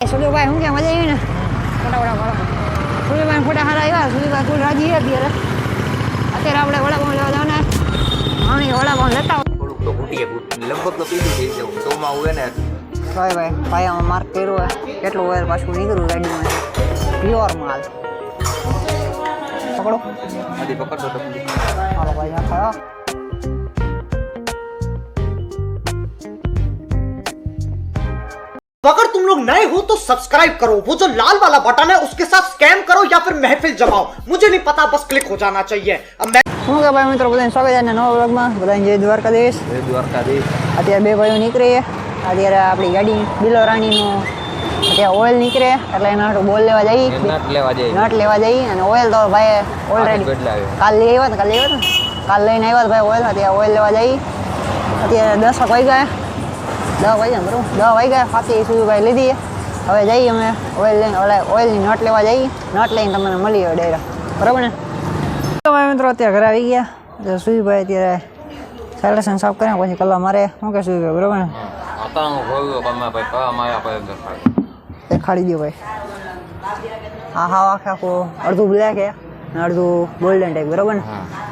સુધીભાઈ શું કે મજા આવી ને ફોટા સુધીભાઈ ફોટા સારા આવ્યા. સુધીભાઈ ફૂલ રાજી અત્યારે આપણે વડાપાઉં લેવા જાવ ને હમણાં વડાપાઉં લેતા થોડુંક તો ઘૂટીએ લગભગ તો પીધું થઈ જવું ચોમાં હોય ને ભાઈ આમાં માર્ક કર્યો હોય કેટલું ઓઇલ પાછું નીકળ્યું ગાડીમાં પ્યોર માલ પકડો આથી પકડતો તો હાલો ભાઈ આ ખાવા अगर तुम लोग नए हो तो सब्सक्राइब करो, वो जो लाल वाला बटन है उसके साथ स्कैम करो या फिर महफिल जमाओ, मुझे नहीं पता, बस क्लिक हो जाना चाहिए. अब मैं શું કે ભાઈ મિત્રો બધાને સ્વાગત છે નવા વ્લોગમાં. બધાને જય દ્વારકાધીશ. અત્યારે બે ભાઈઓ નીકળીએ. અત્યારે આપણી ગાડી બિલો રાણીનું અત્યારે ઓઇલ નીકળે એટલે એના બોલ લેવા જઈએ નટ લેવા જઈએ અને ઓઇલ તો ભાઈ ઓલરેડી કાલ લઈ આવ્યા ને કાલ લઈને આવ્યા ભાઈ ઓઇલ. અત્યારે ઓઇલ લેવા જઈએ. અત્યારે 10 વાગ્યા 10 વાગ્યા બરાબર 10 વાગ્યા ફાંસી સુધીભાઈ લીધી. હવે જઈએ અમે ઓઇલ લઈને ઓઇલની નટ લેવા જઈએ. નટ લઈને તમને મળીએ ડાયરા બરાબર ને. મિત્રો અત્યારે ઘરે આવી ગયા. સુધીભાઈ અત્યારે સેલેશન સાફ કર્યા પછી કલર મારે શું કે સુધીભાઈ બરાબર ને દેખાડી દો ભાઈ. હા આખું અડધું બ્લેક છે અને અડધું ગોલ્ડન ટાઈપ બરાબર ને.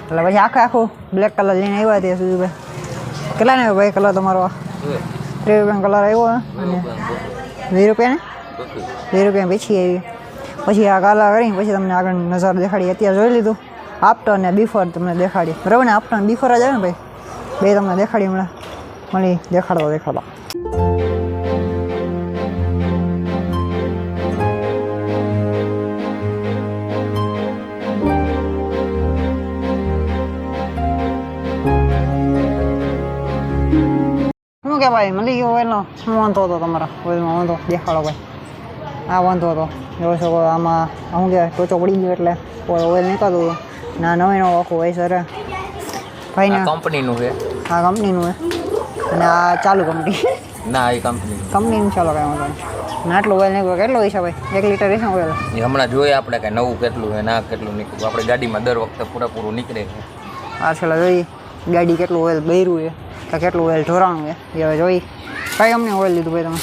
એટલે પછી આખું બ્લેક કલર લઈને આવ્યા ત્યાં સુધીભાઈ. કેટલા ને ભાઈ કલર તમારો 30 રૂપિયાનો કલર આવ્યો અને 20 રૂપિયા ને 20 રૂપિયા પછી આવી. પછી આ કલર કરી પછી તમને આગળ નજારો દેખાડી. અત્યારે જોઈ લીધું આફ્ટર ને બિફોર તમને દેખાડી બરાબર ને. આફ્ટર બિફોર જ આવે ને ભાઈ બે તમને દેખાડી હમણાં મળી દેખાડો શું કે ભાઈ મળી ગયો ઓઇલનો શું વાંધો હતો તમારા ઓઇલમાં વાંધો દેખાડો ભાઈ. આ વાંધો હતો જોઈ શકો આમાં શું કહેવાય ટોચો પડી ગયો એટલે ઓઇલ નીકળતું હતું ના નવીનો આખું હોય સર ભાઈ ના કંપનીનું છે આ કંપનીનું છે અને આ ચાલુ કંપની ના એ કંપનીનું ચાલો કાંઈ વાંધો નહીં. આટલું ઓઇલ નીકળ્યું કેટલો હોય છે ભાઈ 1 લીટર હશે ઓઇલ એ હમણાં જોઈએ આપણે કે નવું કેટલું છે ના કેટલું નીકળ્યું. આપણે ગાડીમાં દર વખતે પૂરેપૂરું નીકળે છે. આ છેલ્લા જોઈ ગાડી કેટલું ઓઇલ બૈરું છે કે કેટલું ઓઇલ ઢોરાણું છે એ હવે જોઈ. કઈ કંપની ઓઇલ લીધું ભાઈ તમે?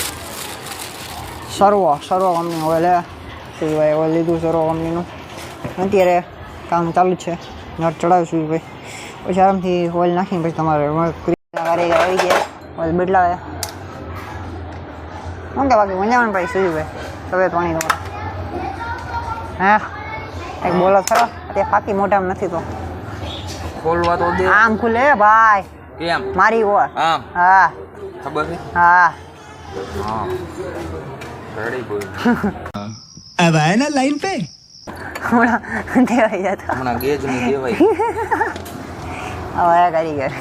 સર્વો કંપની ઓઇલ હે ભાઈ ઓઇલ લીધું સર્વો કંપનીનું. અત્યારે કામ ચાલુ જ છે. નટ ચડાવીશું ભાઈ પછી આરામથી ઓઇલ નાખીને પછી તમારે કારીગર આવી ગયા ઓઇલ બદલાવે. શું કે બાકી મજામાં ભાઈ સુજી ભાઈ તબિયત પાણી તમારે હા એક બોલો ખરો અત્યારે ફાકી મોઢામાં નથી તો ખોલવા તો દે આમ ખુલે ભાઈ કેમ મારી ઓર આમ હા ખબર છે હા રેડી બોલ अब आए ना लाइन पे હમણાં દેવાઈ જતો હમણાં ગેજ ની દેવાય હવે કારીગર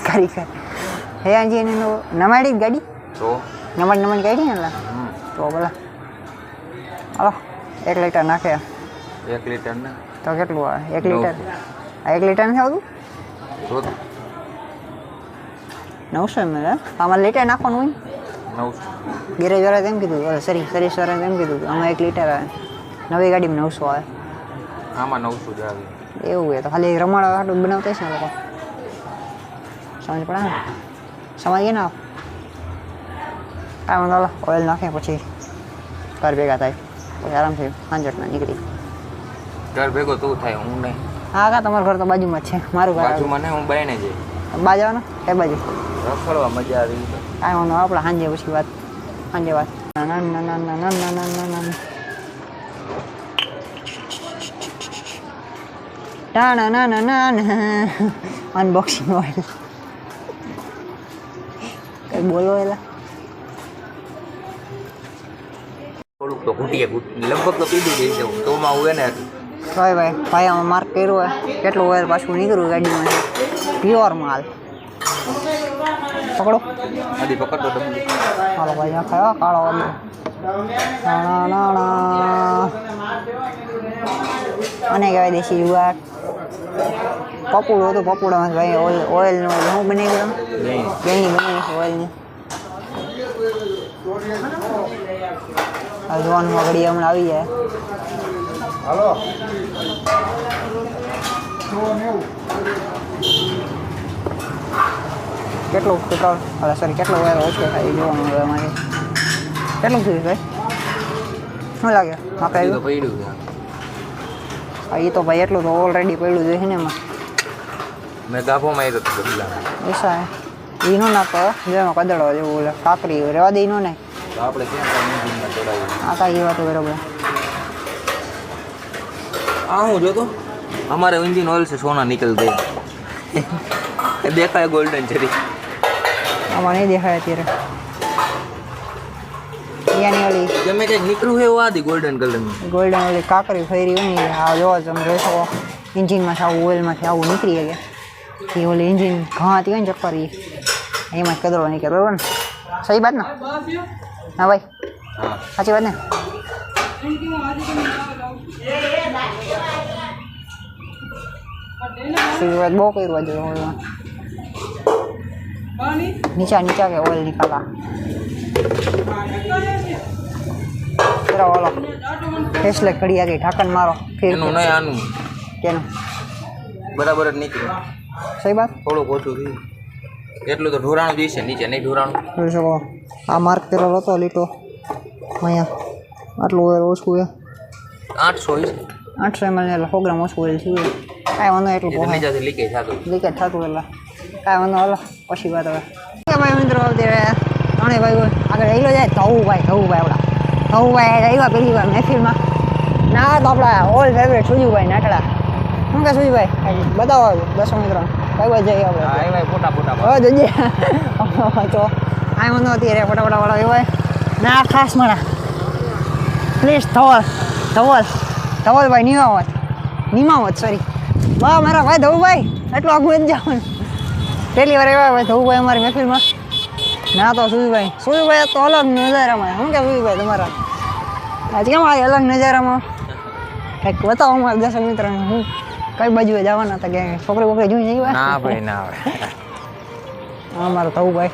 હે આજી એને નમાડી ગાડી તો નમાડી કાઢી ને તો બોલા હાલો 1 લીટર નાખે 1 લીટર ને તો કેટલું આવે 1 લીટર આ 1 લીટર નથી આવતું તો 900 ml આમાં લીટર નાખવાનું હોય 900 ગેરેજ વાળા તેમ કીધું સર્વિસ વાળા તેમ કીધું આમાં 1 લીટર આવે નવી ગાડીમાં 900 આવે આમાં 900 જ આવે એવું હોય તો ખાલી રમાડવા હાટું બનાવતા છે ને લોકો સમજ પડે ને સમજીએ ને કાંઈ વાંધો ઓઇલ નાખે પછી ઘર ભેગા થાય પછી આરામથી પાંચટના નીકળી ઘર ભેગો તું થાય હું નહીં. હા કા તમારું ઘર તો બાજુમાં જ છે મારું ઘર બાજુમાં નહીં હું બાયણે જઈ બાજવાનું એ બાજુ રખડવા મજા આવી કાંઈ વાંધો આપણે સાંજે પછી વાત અનબોક્સિંગ ઓઇલ કઈ બોલો એલા થોડુંક તો ઘૂટીએ લગભગ તો પીધું થઈ જવું ચોમાં હોય ને ભાઈ આમાં માર્ક કર્યો હોય કેટલું ઓઇલ પાછું નીકળ્યું ગાડીમાં પ્યોર માલ પકડો આથી પકડતો તો હાલો ભાઈ આ ખાયો કાળો વાળો અને કહેવાય દેશી જુગાડ પપુડું હતું પપુડામાં ભાઈ ઓઇલનું શું બની ગયું ગેંગી બની છે ઓઇલની આ જોવાનું ઘડી હમણાં આવી જાય હાલો કેટલું પેટ્રોલ સોરી કેટલું ઓઇલ ઓછું થાય એ જોવાનું હવે અમારે કેટલું થયું ભાઈ શું લાગે માપે એ તો આવ્યું પડ્યું છે એ તો ભાઈ એટલું તો ઓલરેડી પડ્યું છે ને એમાં મેં ગાભો માર્યો હતો બદલા એસા એ નો નાખો જેમાં કદડો જેવું ઓલે કાકરી રેવા દે નો નહીં તો આપણે કેમ એન્જિનમાં ચડાવ્યું આ કાંઈ એ વાત બરોબર આ હું જોતો हमारे इंजन ऑयल से सोना निकल गया देखा है गोल्डन चरी આમાં નહીં દેખાય અત્યારે અહીંયાની ઓલી તમે કંઈક નીકળ્યું છે એવું આદી ગોલ્ડન કલરનું ગોલ્ડન ઓલી કાકરી ફેરી હોય ને આ જોવો તમે જોઈ શકો ઇન્જિનમાંથી આવું ઓઇલમાંથી આવું નીકળી ગયા એ ઓલી ઇન્જિન ઘા હતી હોય ને ચક્કર એ એમાં જ કદડો નીકળે બરોબર ને સહી વાત ને હા ભાઈ હા સાચી વાત ને સહી વાત બહુ કર્યું આજે ઓઇલમાં નીચા કે ઓઇલ નિકાલા ચલો ઓલો ફેસલે ઘડી આગળ ઢાંકણ મારો ફેર એનું નહીં આનું કેનું બરાબર જ નીકળ્યું સહી વાત થોડુંક ઓછું થયું એટલું તો ઢોરાણું જઈશે નીચે નહીં ઢોરાણું જોઈ શકો આ માર્ક કરેલો હતો લીટો અહીંયા આટલું ઓઇલ ઓછું છે 800 છે 800 ml એટલે 100 ગ્રામ ઓછું ઓઇલ થયું કાંઈ વાંધો એટલું એટલે પોહાય નીચેથી લીકેજ થતું લીકેજ થતું એટલે કાંઈ વાંધો હાલો પછી વાત હવે કે ભાઈ મિત્રો અત્યારે ત્રણેય ભાઈ આગળ રહેલો જાય ધવુભાઈ આપણા ધવુભાઈ આવ્યા પહેલી વાર મહેફિલમાં ના તો આપણા ઓલ ફેવરેટ સુજીભાઈ નાટડા શું કે સુજીભાઈ બતાવો 10 મિત્રો કઈ બાજુ જઈએ આપણે હા એમાં ફોટા હવે જઈએ તો આ વાંધો અત્યારે ફટાફટ વાળો એવાય ના ખાસ મારા પ્લીઝ ધવલભાઈ નિમાવત સોરી વાહ મારા ભાઈ ધવુભાઈ એટલું આગું જ જવાનું પહેલી વાર એવા ભાઈ ધવુભાઈ અમારી મહેફિલમાં ના તો સુજીભાઈ તો અલગ નજારામાં શું કે સુજીભાઈ તમારા આજ કેમ આ અલગ નજારામાં કંઈક બતાવો અમારા દર્શક મિત્રોને હું કઈ બાજુ જવાના હતા કે છોકરી બોકરી જોઈ જઈ ના ભાઈ ના આવે हाँ हमारा था भाई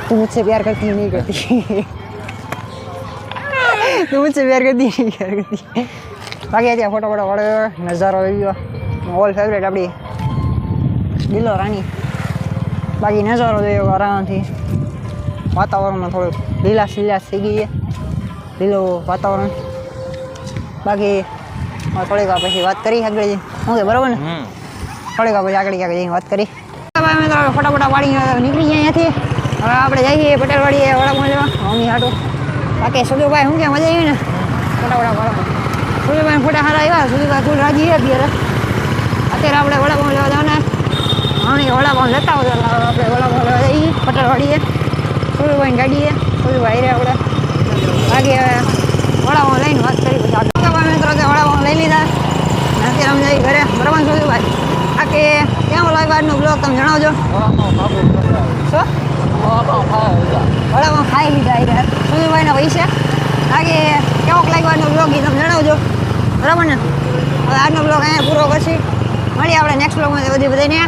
तू मुझसे प्यार करती है नहीं करती तू मुझसे प्यार करती है नहीं करती बाकी ત્યાં ફોટો વાળો નજારો આવ્યો ઓલ ફેવરેટ આપણી બિલો રાણી બાકી નજારો જોયો આરામથી વાતાવરણમાં થોડું લીલાશ થઈ ગઈ છે લીલું વાતાવરણ બાકી થોડીક વાર પછી વાત કરી આગળ શું કે બરાબર ને થોડીક વાર પછી આગળ જઈને વાત કરી મિત્રો ફટાફટ વાળી નીકળી ગયા અહીંયાથી હવે આપણે જઈએ પટેલવાડીએ વડાપાઉં લેવા મમ્મી હાટું બાકી સુજુભાઈ શું કે મજા આવી ને ફટાફટ વડાપાઉં સુજુભાઈ ફોટા સારા આવ્યા સુજુભાઈ ફૂલ રાજી છે અત્યારે આપણે વડાપાઉં લેવા જવાના મમ્મી વડાપાઉં લેતા હોય એટલે આપણે વડાપાઉં લેવા જઈએ પટેલવાડીએ સુજુભાઈની ગાડીએ સુજુભાઈ રે આપણે બાકી હવે વડાપાઉં લઈને વાત કરી પછી મિત્રો વડાપાઉં લઈ લીધા અત્યારે અમે જઈએ ઘરે બરાબર સુજુભાઈ આ કે કેવો લાગ્યો આજનો બ્લોગ તમે જણાવજો શું વડાપાઉં ખાઈ લીધા યાર સુજુભાઈના પૈસા આગે કેવો લાગ્યો આજનો બ્લોગ એ તમે જણાવજો બરાબર ને હવે આજનો બ્લોગ અહીંયા પૂરો કરશી મળીએ આપણે નેક્સ્ટ બ્લોગમાં બધી બધાને